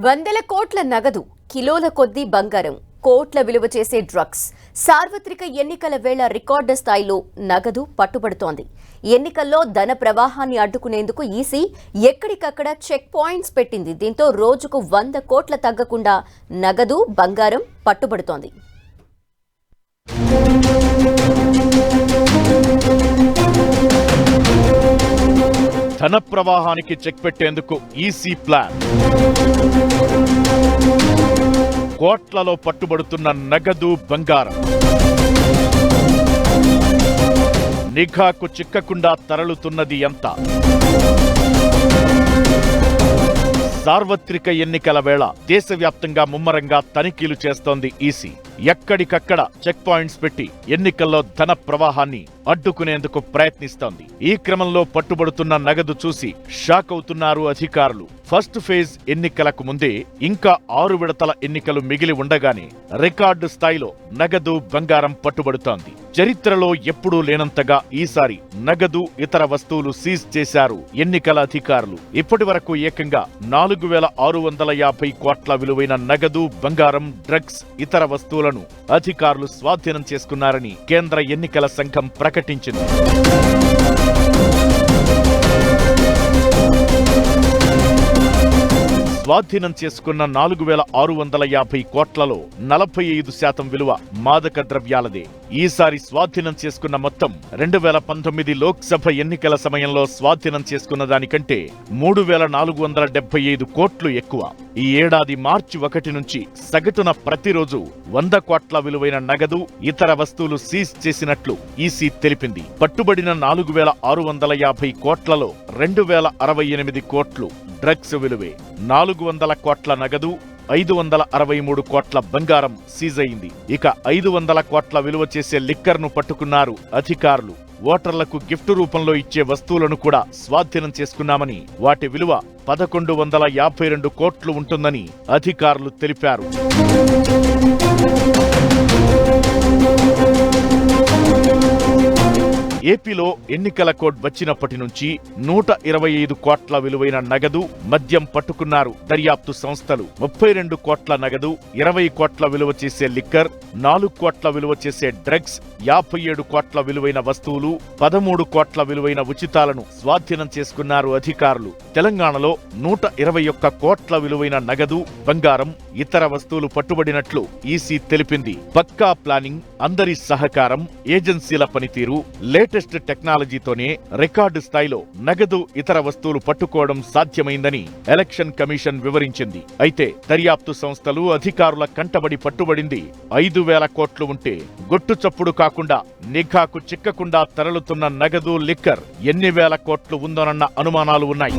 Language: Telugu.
వందల కోట్ల నగదు, కిలోల కొద్దీ బంగారం, కోట్ల విలువ చేసే డ్రగ్స్. సార్వత్రిక ఎన్నికల వేళ రికార్డు స్థాయిలో నగదు పట్టుబడుతోంది. ఎన్నికల్లో ధన ప్రవాహాన్ని అడ్డుకునేందుకు ఈసీ ఎక్కడికక్కడ చెక్ పాయింట్స్ పెట్టింది. దీంతో రోజుకు 100 కోట్ల తగ్గకుండా నగదు, బంగారం పట్టుబడుతోంది. ధన ప్రవాహానికి చెక్ పెట్టేందుకు ఈసీ ప్లాన్. కోట్లలో పట్టుబడుతున్న నగదు, బంగారం. నిఘాకు చిక్కకుండా తరలుతున్నది ఎంత? సార్వత్రిక ఎన్నికల వేళ దేశవ్యాప్తంగా ముమ్మరంగా తనిఖీలు చేస్తోంది ఈసీ. ఎక్కడికక్కడ చెక్ పాయింట్స్ పెట్టి ఎన్నికల్లో ధన ప్రవాహాన్ని అడ్డుకునేందుకు ప్రయత్నిస్తోంది. ఈ క్రమంలో పట్టుబడుతున్న నగదు చూసి షాక్ అవుతున్నారు అధికారులు. ఫస్ట్ ఫేజ్ ఎన్నికలకు ముందే ఇంకా 6 విడతల ఎన్నికలు మిగిలి ఉండగానే రికార్డు స్థాయిలో నగదు, బంగారం పట్టుబడుతోంది. చరిత్రలో ఎప్పుడూ లేనంతగా ఈసారి నగదు, ఇతర వస్తువులు సీజ్ చేశారు ఎన్నికల అధికారులు. ఇప్పటి వరకు ఏకంగా 4650 కోట్ల విలువైన నగదు, బంగారం, డ్రగ్స్, ఇతర వస్తువులను అధికారులు స్వాధీనం చేసుకున్నారని కేంద్ర ఎన్నికల సంఘం ప్రకటించింది. స్వాధీనం చేసుకున్న 4650 కోట్లలో 45% విలువ మాదక ద్రవ్యాలదే. ఈసారి స్వాధీనం చేసుకున్న మొత్తం 2019 లోక్సభ ఎన్నికల సమయంలో స్వాధీనం చేసుకున్న దానికంటే 3475 కోట్లు ఎక్కువ. ఈ ఏడాది మార్చి 1 నుంచి సగటున ప్రతిరోజు 100 కోట్ల విలువైన నగదు, ఇతర వస్తువులు సీజ్ చేసినట్లు ఈసీ తెలిపింది. పట్టుబడిన 4650 కోట్లలో 2068 కోట్లు డ్రగ్స్ విలువే. 400 కోట్ల నగదు, 563 కోట్ల బంగారం సీజ్ అయింది. ఇక 500 కోట్ల విలువ చేసే లిక్కర్ను పట్టుకున్నారు అధికారులు. ఓటర్లకు గిఫ్ట్ రూపంలో ఇచ్చే వస్తువులను కూడా స్వాధీనం చేసుకున్నామని, వాటి విలువ 1152 కోట్లు ఉంటుందని అధికారులు తెలిపారు. ఏపీలో ఎన్నికల కోడ్ వచ్చినప్పటి నుంచి 125 కోట్ల విలువైన నగదు, మద్యం పట్టుకున్నారు దర్యాప్తు సంస్థలు. 32 కోట్ల నగదు, 20 కోట్ల విలువ చేసే లిక్కర్, 4 కోట్ల విలువ చేసే డ్రగ్స్, 57 కోట్ల విలువైన వస్తువులు, 13 కోట్ల విలువైన ఉచితాలను స్వాధీనం చేసుకున్నారు అధికారులు. తెలంగాణలో 121 కోట్ల విలువైన నగదు, బంగారం, ఇతర వస్తువులు పట్టుబడినట్లు ఈసీ తెలిపింది. పక్కా ప్లానింగ్, అందరి సహకారం, ఏజెన్సీల పనితీరు, లేటెస్ట్ టెక్నాలజీతోనే రికార్డు స్థాయిలో నగదు, ఇతర వస్తువులు పట్టుకోవడం సాధ్యమైందని ఎలక్షన్ కమిషన్ వివరించింది. అయితే దర్యాప్తు సంస్థలు, అధికారుల కంటబడి పట్టుబడింది 5000 కోట్లు ఉంటే, గొట్టు చప్పుడు కాకుండా నిఘాకు చిక్కకుండా తరలుతున్న నగదు, లిక్కర్ ఎన్ని వేల కోట్లు ఉందోనన్న అనుమానాలు ఉన్నాయి.